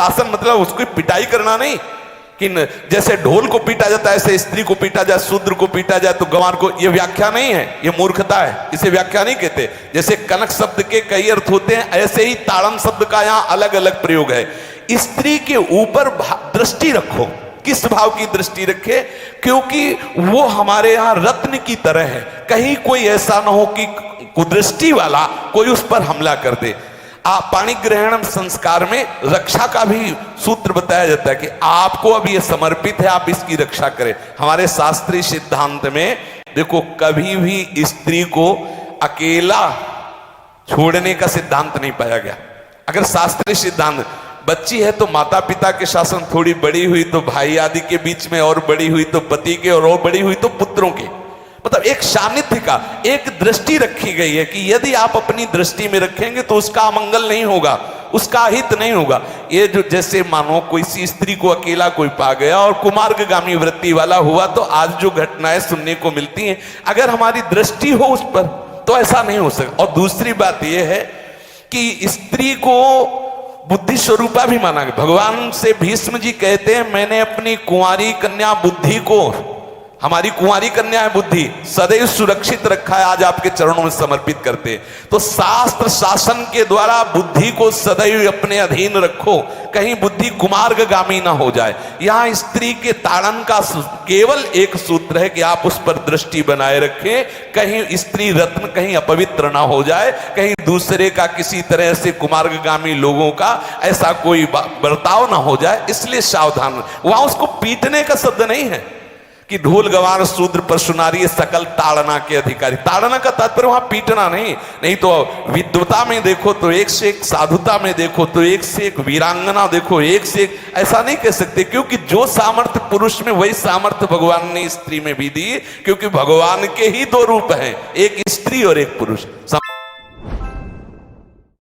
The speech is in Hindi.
शासन मतलब उसकी पिटाई करना नहीं कि जैसे ढोल को पीटा जाता है ऐसे स्त्री को पीटा जाए, शूद्र को पीटा जाए तो गंवार को, ये व्याख्या नहीं है, ये मूर्खता है, इसे व्याख्या नहीं कहते। जैसे कनक शब्द के कई अर्थ होते हैं, ऐसे ही ताड़न शब्द का यहाँ अलग अलग प्रयोग है। स्त्री के ऊपर दृष्टि रखो, किस भाव की दृष्टि रखे, क्योंकि वो हमारे यहाँ रत्न की तरह है, कहीं कोई ऐसा ना हो कि कुदृष्टि वाला कोई उस पर हमला कर दे। पाणी ग्रहण संस्कार में रक्षा का भी सूत्र बताया जाता है कि आपको अब ये समर्पित है, आप इसकी रक्षा करें। हमारे शास्त्रीय सिद्धांत में देखो कभी भी स्त्री को अकेला छोड़ने का सिद्धांत नहीं पाया गया। अगर शास्त्रीय सिद्धांत, बच्ची है तो माता पिता के शासन, थोड़ी बड़ी हुई तो भाई आदि के बीच में, और बड़ी हुई तो पति के, और बड़ी हुई तो पुत्रों के, मतलब एक सानिध्य का एक दृष्टि रखी गई है कि यदि आप अपनी दृष्टि में रखेंगे तो उसका अमंगल नहीं होगा, उसका हित नहीं होगा। ये जो जैसे मानो कोई सी स्त्री को अकेला कोई पा गया और कुमार्गगामी वृत्ति वाला हुआ, तो आज जो घटनाएं सुनने को मिलती हैं, अगर हमारी दृष्टि हो उस पर तो ऐसा नहीं हो सकता। और दूसरी बात यह है कि स्त्री को बुद्धि स्वरूपा भी माना गया। भगवान से भीष्म जी कहते हैं, मैंने अपनी कुंवारी कन्या बुद्धि को, हमारी कुंवारी कन्या है बुद्धि, सदैव सुरक्षित रखा है, आज आपके चरणों में समर्पित करते हैं। तो शास्त्र शासन के द्वारा बुद्धि को सदैव अपने अधीन रखो, कहीं बुद्धि कुमार्गगामी ना हो जाए। यहाँ स्त्री के ताड़न का केवल एक सूत्र है कि आप उस पर दृष्टि बनाए रखें, कहीं स्त्री रत्न कहीं अपवित्र ना हो जाए, कहीं दूसरे का किसी तरह से कुमार्गगामी लोगों का ऐसा कोई बर्ताव ना हो जाए, इसलिए सावधान। वहां उसको पीटने का शब्द नहीं है कि ढोल गवार शूद्र पर सुनारी सकल ताड़ना के अधिकारी। ताड़ना का तात्पर्य वहां पीटना नहीं, नहीं तो विद्वता में देखो तो एक से एक, साधुता में देखो तो एक से एक, वीरांगना देखो एक से एक, ऐसा नहीं कह सकते, क्योंकि जो सामर्थ्य पुरुष में वही सामर्थ्य भगवान ने स्त्री में भी दी, क्योंकि भगवान के ही दो रूप हैं, एक स्त्री और एक पुरुष।